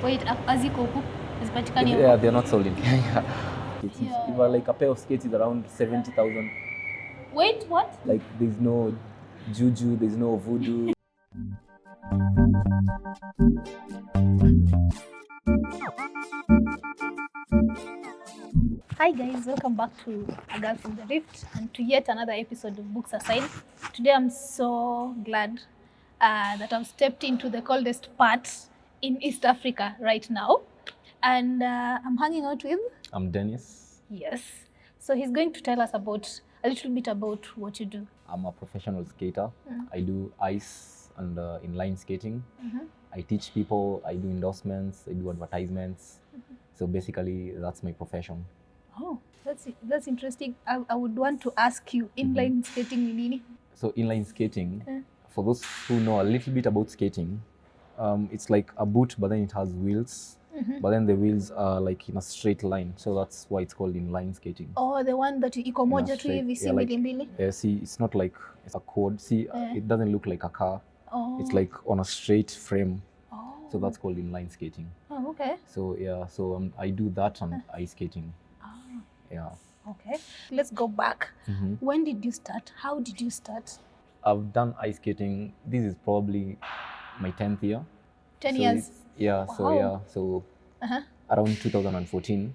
Wait, aziko huku zipatikani Yeah, huku? they're not sold in Kenya. Even like a pair of skates is around 70,000. Wait, what? Like there's no juju, there's no voodoo. Hi guys, welcome back to A Girl from the Reeft and to yet another episode of Books Aside. Today I'm so glad that I've stepped into the coldest part in East Africa right now. And I'm hanging out with... I'm Dennis. Yes. So he's going to tell us about a little bit about what you do. I'm a professional skater. I do ice and inline skating. I teach people, I do endorsements, I do advertisements. So basically that's my profession. Oh, that's interesting. I would want to ask you, inline skating ni nini? So inline skating, for those who know a little bit about skating, it's like a boot, but then it has wheels. But then the wheels are like in a straight line, so that's why it's called inline skating. Oh, the one that iko moja tu hivi si mbili mbili? Yeah, see, it's not like it's a quad. See, it doesn't look like a car. Oh. It's like on a straight frame. Oh. So that's called inline skating. Oh, okay. So yeah, so I do that and ice skating. Oh. Yeah. Okay. Let's go back. When did you start? How did you start? I've done ice skating. This is probably my 10th year. 10 years? Yeah, Wow. so yeah, so around 2014.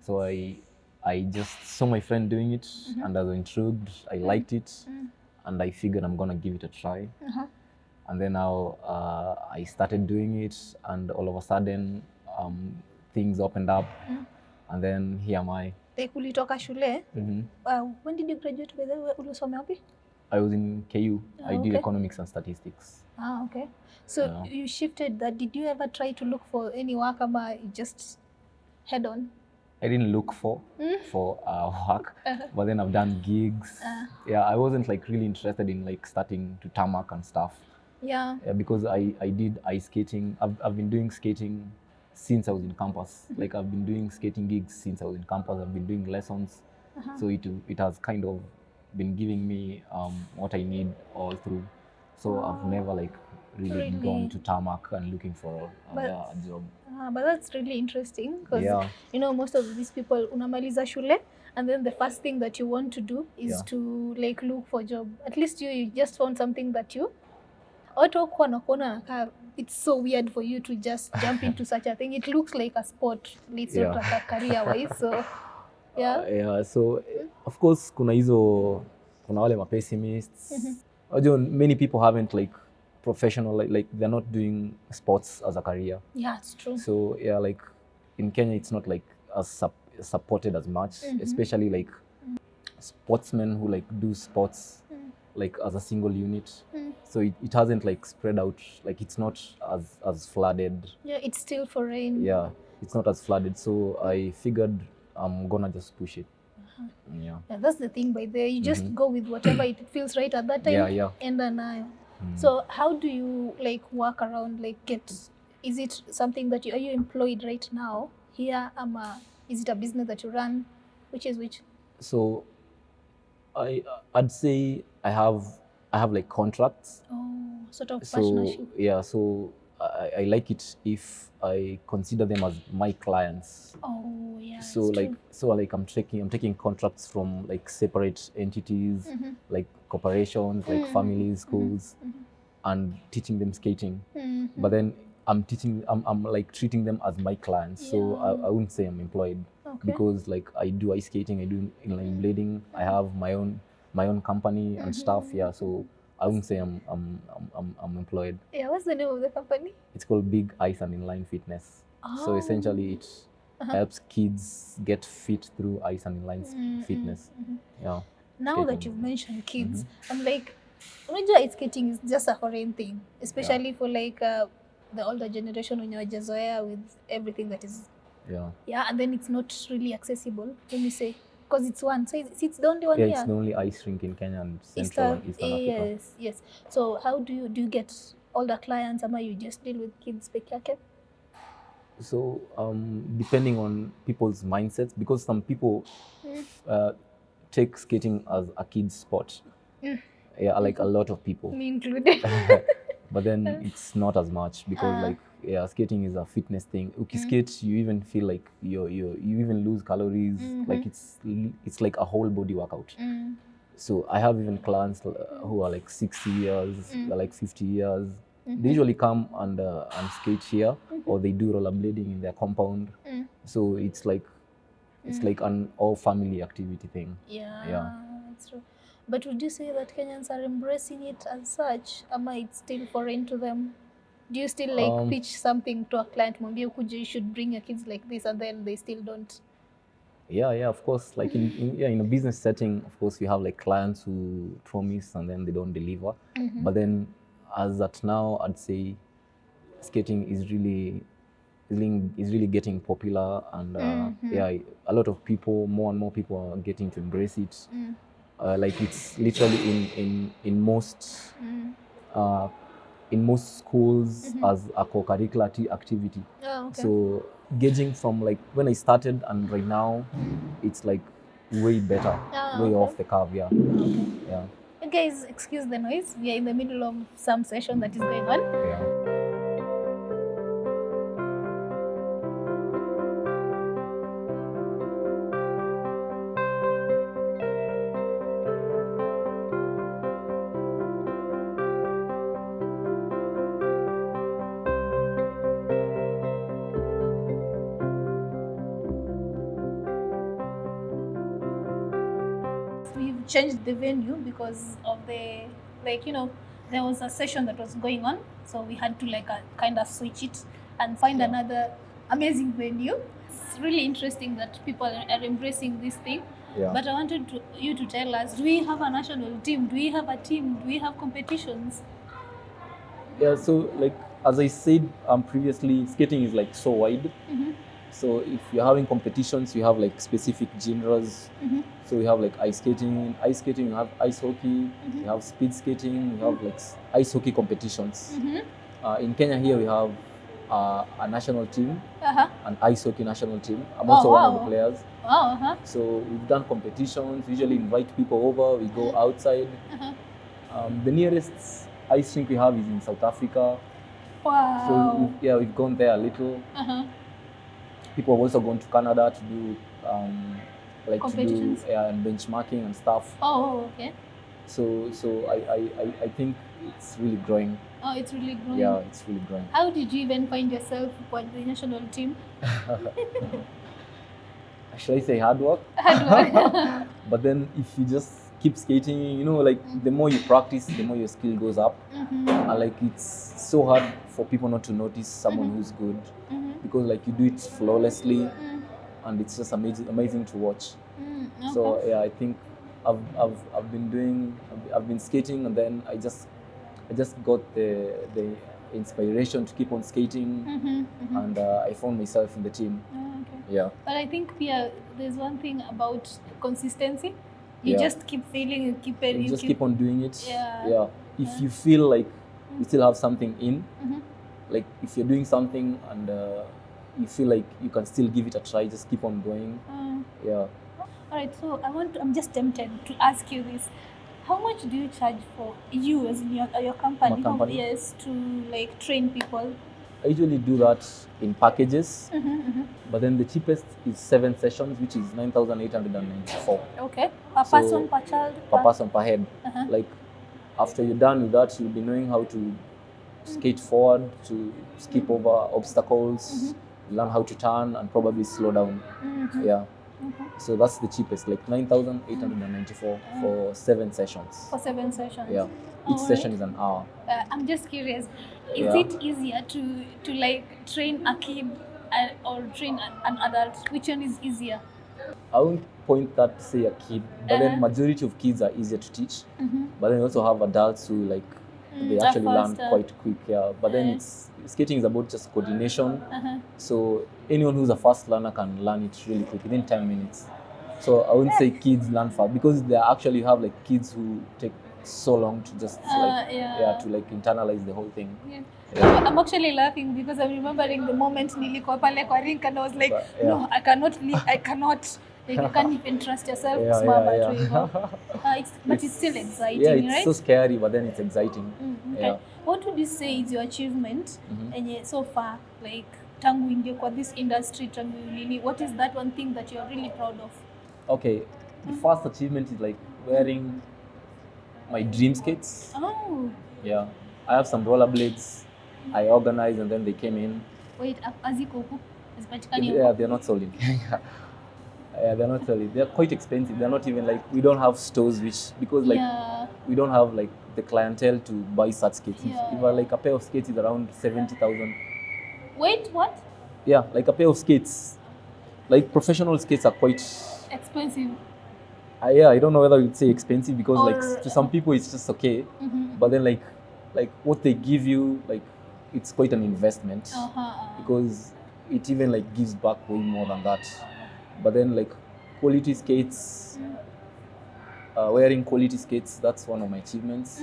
So I just saw my friend doing it and I was intrigued. I liked it and I figured I'm gonna give it a try. And then now I started doing it and all of a sudden things opened up and then here am I. Ulitoka shule? When did you graduate by the way? Ulisomea wapi? I was in KU. I did okay. economics and statistics. Ah, okay. So you shifted that. Did you ever try to look for any work or you just head on? I didn't look for work, but then I've done gigs. Yeah, I wasn't like really interested in like starting to tarmac and stuff. Yeah. Because I did ice skating. I've been doing skating since I was in campus. Like I've been doing skating gigs since I was in campus. I've been doing lessons. So it has kind of been giving me what I need all through. So I've never like really gone to tarmac and looking for a job. But that's really interesting because you know most of these people unamaliza shule and then the first thing that you want to do is to like look for a job. At least you just found something that you it's so weird for you to just jump into such a thing. It looks like a sport. It's not like a career wise. So so of course kuna wale pessimists. Many people haven't like professional like they're not doing sports as a career. Yeah, it's true. So yeah, like in Kenya it's not like as supported as much, especially like sportsmen who like do sports like as a single unit. So it hasn't like spread out, like it's not as flooded. Yeah, it's still foreign. Yeah, it's not as flooded. So I figured I'm gonna just push it. Yeah, that's the thing by there. You just go with whatever it feels right at that time. And then so how do you like work around like is it something that are you employed right now here? Is it a business that you run? Which is which? So I'd say I have like contracts. Oh, sort of partnership. So yeah, so I like it if I consider them as my clients. Oh yeah. So like I'm taking contracts from like separate entities, like corporations, like families, schools, and teaching them skating. But then I'm like treating them as my clients. So I wouldn't say I'm employed because like I do ice skating, I do inline blading, I have my own company and stuff. Yeah, so I wouldn't say I'm employed. Yeah, what's the name of the company? It's called Big Ice Inline Fitness. So essentially it helps kids get fit through ice and inline fitness. Yeah. Now skating. That you've mentioned kids, I'm like, ice skating is just a foreign thing, especially for like the older generation when you're just with everything that is. Yeah, and then it's not really accessible. When you say, because it's one, so it's the only one here. Yeah, it's the only ice rink in Kenya and Central and Eastern Africa. Yes. So how do you get older clients, or you just deal with kids peke yake? So depending on people's mindsets, because some people take skating as a kid's sport. Yeah, like a lot of people. Me included. But then it's not as much because like skating is a fitness thing. Skate, you even feel like you even lose calories. Like it's like a whole body workout. So I have even clients who are like 60 years, they're like 50 years. They usually come and skate here, or they do rollerblading in their compound. So it's like an all family activity thing. Yeah, that's true. But would you say that Kenyans are embracing it as such? Am I still foreign to them? Do you still like pitch something to a client, Mwambie ukuje, you should bring your kids like this, and then they still don't? Yeah, of course. Like in a business setting, of course, we have like clients who promise and then they don't deliver. But then, as at now, I'd say skating is really getting popular, and a lot of people, more and more people are getting to embrace it. Like it's literally in most schools as a co-curricular activity. Oh, okay. So gauging from like when I started and right now, it's like way better, way off the curve. Yeah. Okay. Yeah. Guys, excuse the noise. We are in the middle of some session that is going on. Yeah. We've changed the venue because of the, like, you know, there was a session that was going on, so we had to like kind of switch it and find another amazing venue. It's really interesting that people are embracing this thing. Yeah. But I wanted you to tell us, do we have a national team? Do we have a team? Do we have competitions? Yeah, so like as I said previously, skating is like so wide. So if you're having competitions, you have like specific genres. So we have like ice skating. Ice skating, you have ice hockey. You have speed skating. You have like ice hockey competitions. In Kenya here, we have a national team, an ice hockey national team. I'm also one of the players. So we've done competitions. We usually invite people over. We go outside. The nearest ice rink we have is in South Africa. Wow. So we've gone there a little. People have also gone to Canada to do benchmarking and stuff. Oh, okay. So I think it's really growing. Oh, it's really growing. Yeah, it's really growing. How did you even find yourself on the national team? Should I say hard work? Hard work. But then if you just keep skating, you know, like the more you practice, the more your skill goes up. And like it's so hard for people not to notice someone who's good, because like you do it flawlessly, and it's just amazing to watch. Okay. So yeah, I think I've been skating, and then I just got the inspiration to keep on skating, and I found myself in the team. Okay. Yeah. But I think there's one thing about consistency. You just keep feeling, you keep it. You just keep on doing it. Yeah. If you feel like you still have something in, like if you're doing something and you feel like you can still give it a try, just keep on going. Yeah. All right. So I'm just tempted to ask you this: how much do you charge for you as in your company? My company? Yes, to like train people. I usually do that in packages, but then the cheapest is 7 sessions, which is 9,894. Okay. Per person, per child? Per person, per head. Like after you're done with that, you'll be knowing how to skate forward, to skip over obstacles, learn how to turn, and probably slow down. Yeah. So that's the cheapest, like 9,894 for 7 sessions. For 7 sessions. Yeah. Each session is an hour. I'm just curious. Is it easier to like train a kid or train an adult? Which one is easier? I won't point that to say a kid, but then majority of kids are easier to teach. But then you also have adults who like they actually learn quite quick. Yeah. But then skating is about just coordination. So anyone who's a fast learner can learn it really quick within 10 minutes. So I wouldn't say kids learn fast, because they actually have like kids who take so long to just to like internalize the whole thing. I'm actually laughing because I'm remembering the moment nilikuwa pale kwa Rink and I was like, no, I cannot leave, I cannot. Like, you can't even trust yourself. But it's still exciting, it's right? so scary, but then it's exciting. what would you say is your achievement so far, like tangu ingie kwa this industry, tangu nini, what is that one thing that you're really proud of? Okay, the first achievement is like wearing my dream skates. Oh. Yeah, I have some rollerblades. I organized and then they came in. Wait, aziko huku? Yeah, they're not sold in Kenya. Yeah, they're not sold. They're quite expensive. They're not even like, we don't have stores because like we don't have like the clientele to buy such skates. If like a pair of skates is around 70,000. Wait, what? Yeah, like a pair of skates. Like professional skates are quite expensive. Yeah, I don't know whether you'd say expensive because like to some people it's just okay, but then like what they give you, like it's quite an investment because it even like gives back way more than that. But then like quality skates, wearing quality skates, that's one of my achievements.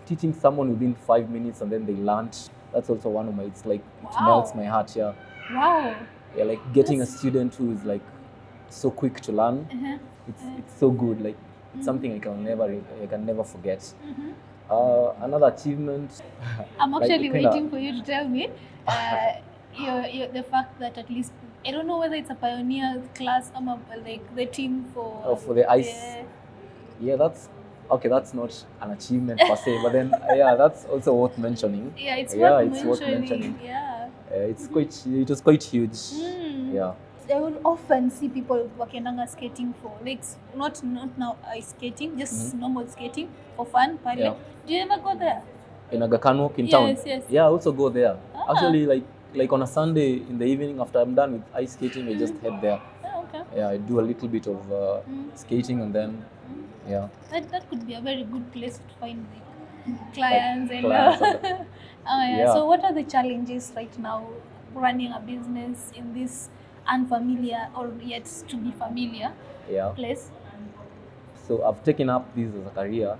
Teaching someone within 5 minutes and then they learned, that's also one of my, it's like it melts my heart. Yeah. Wow. Yeah, like getting a student who is like so quick to learn. It's so good. Like it's something I can never forget. Another achievement. I'm actually waiting for you to tell me the fact that at least, I don't know whether it's a pioneer class or like the team for the ice. Yeah, that's okay. That's not an achievement per se, but then that's also worth mentioning. Yeah, it's worth mentioning. Yeah, it was quite huge. Yeah. I will often see people wakiendanga skating for like not now ice skating, just normal skating for fun. Yeah. Do you ever go there? In Aga Khan in town? Yes. Yeah, I also go there. Actually, like on a Sunday in the evening after I'm done with ice skating, I just head there. Oh, okay. Yeah, I do a little bit of skating and then That could be a very good place to find clients So what are the challenges right now running a business in this unfamiliar or yet to be familiar place? So I've taken up this as a career,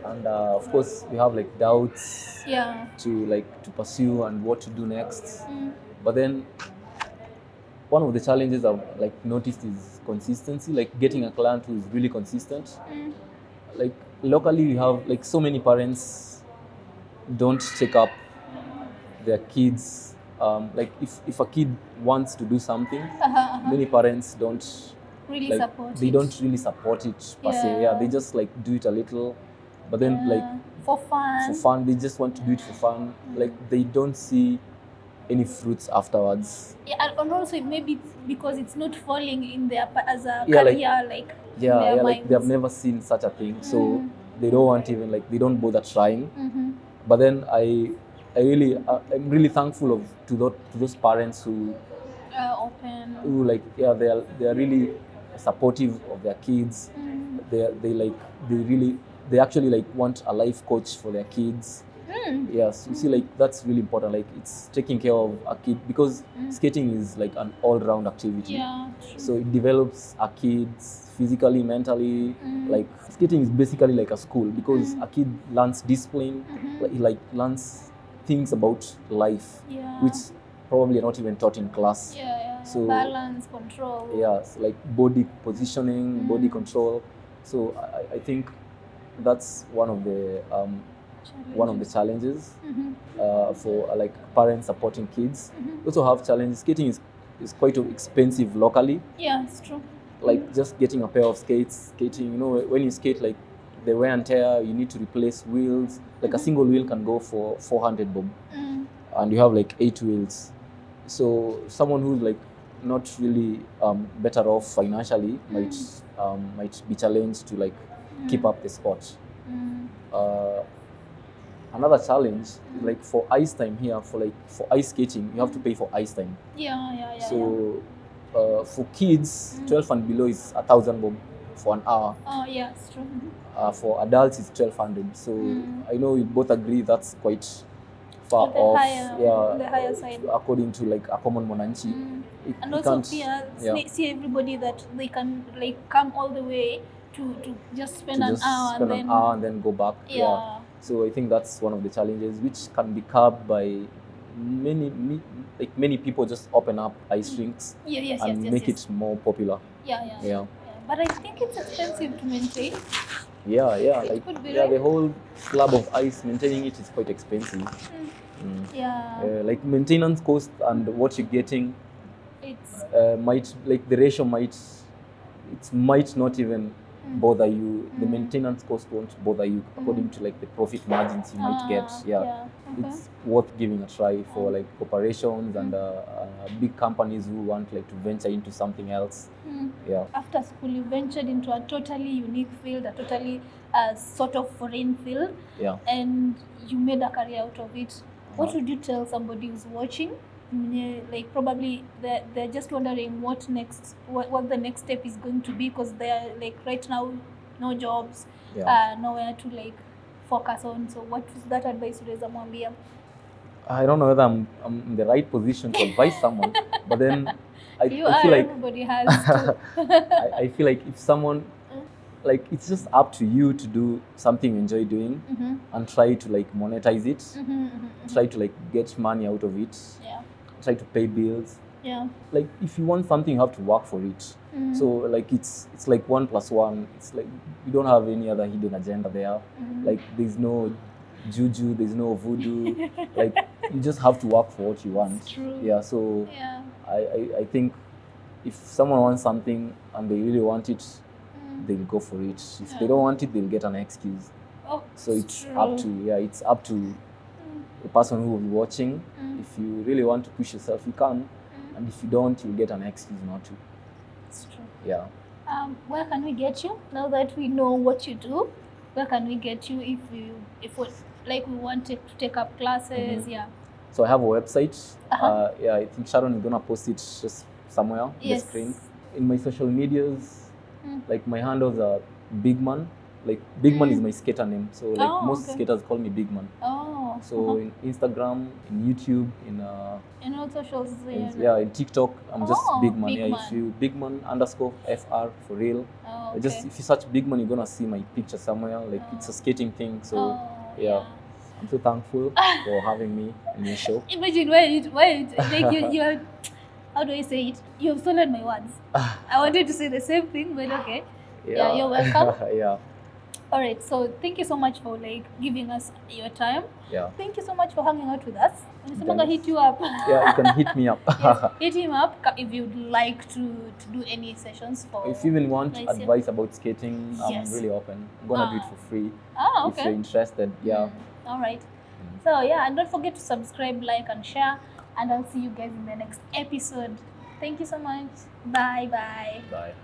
and of course we have like doubts to pursue and what to do next. But then one of the challenges I've like noticed is consistency, like getting a client who is really consistent. Like locally we have like so many parents don't take up their kids. Like if a kid wants to do something, many parents don't really support they don't really support it per se. Yeah, they just like do it a little, but then like for fun they just want to do it for fun. Like they don't see any fruits afterwards. Yeah, and also maybe because it's not falling in their as a career, like like they have never seen such a thing, so they don't want even like they don't bother trying. But then I'm really thankful to those parents who open, who like they are really supportive of their kids. They actually like want a life coach for their kids. Yes, you see, like that's really important. Like it's taking care of a kid because skating is like an all-round activity. Yeah, true. So it develops a kids physically, mentally. Like skating is basically like a school because a kid learns discipline, like learns things about life, which probably are not even taught in class. So balance, control. So like body positioning, body control. So I think that's one of the challenges for like parents supporting kids. We also have challenges. Skating is quite expensive locally. Yeah, it's true. Like just getting a pair of skating, you know, when you skate, like the wear and tear, you need to replace wheels. Like a single wheel can go for 400 bob, and you have like 8 wheels. So someone who's like not really better off financially might be challenged to like keep up the sport. Another challenge, like for ice time here, for ice skating, you have to pay for ice time. So for kids, 12 and below is 1,000 bob for an hour. Oh yeah, it's true. For adults, it's 1,200. So I know we both agree that's quite far off. The higher side. According to like a common monanchi. And also see everybody that they can like come all the way to just spend an hour and then go back. So I think that's one of the challenges which can be curbed by many people just open up ice rinks and make it more popular. Yeah. But I think it's expensive to maintain. Yeah, It could be, yeah, right? the whole slab of ice, maintaining it is quite expensive. Yeah. Like maintenance cost and what you're getting, It's might, like the ratio might, it might not even bother you. The maintenance cost won't bother you according to like the profit margins you might get. Yeah. Okay. It's worth giving a try for like corporations and big companies who want like to venture into something else. Yeah. After school, you ventured into a totally unique field, a totally sort of foreign field, Yeah. and you made a career out of it. What would you tell somebody who's watching? Like probably they're just wondering what the next step is going to be, because they're like right now no jobs, nowhere to like focus on. So what is that advice unaweza mwambia? I don't know whether I'm in the right position to advise someone, but then I feel like everybody has to. I feel like if someone, like, it's just up to you to do something you enjoy doing and try to like monetize it, try to like get money out of it, try to pay bills. Like if you want something, you have to work for it. So like it's like 1 + 1. It's like you don't have any other hidden agenda there. Like there's no juju, there's no voodoo. Like you just have to work for what you want. It's true. Yeah. So I think if someone wants something and they really want it, they'll go for it. If they don't want it, they'll get an excuse. So it's up to the person who will be watching. If you really want to push yourself, you can, and if you don't, you'll get an excuse not to. It's true. Yeah. Where can we get you now that we know what you do? Where can we get you if we want to take up classes? Yeah. So I have a website. Yeah, I think Sharon is gonna post it just somewhere on the screen. In my social medias, like my handles are Bigman. Like Bigman is my skater name. So like most skaters call me Bigman. So in Instagram, in YouTube, in all socials. In TikTok, I'm just Bigman. Yeah, if you Bigman_FR for real. Just if you search Bigman, you're gonna see my picture somewhere. Like it's a skating thing. So I'm so thankful for having me in your show. Imagine why like you how do I say it? You have stolen my words. I wanted to say the same thing, but okay. Yeah, you're welcome. Yeah. All right, so thank you so much for like giving us your time. Yeah. Thank you so much for hanging out with us. I'm gonna hit you up. Yeah, you can hit me up. Yes, hit him up if you'd like to do any sessions for. If you even want advice about skating, I'm really open. I'm gonna do it for free. Okay. If you're interested, yeah. All right. So yeah, and don't forget to subscribe, like, and share. And I'll see you guys in the next episode. Thank you so much. Bye. Bye.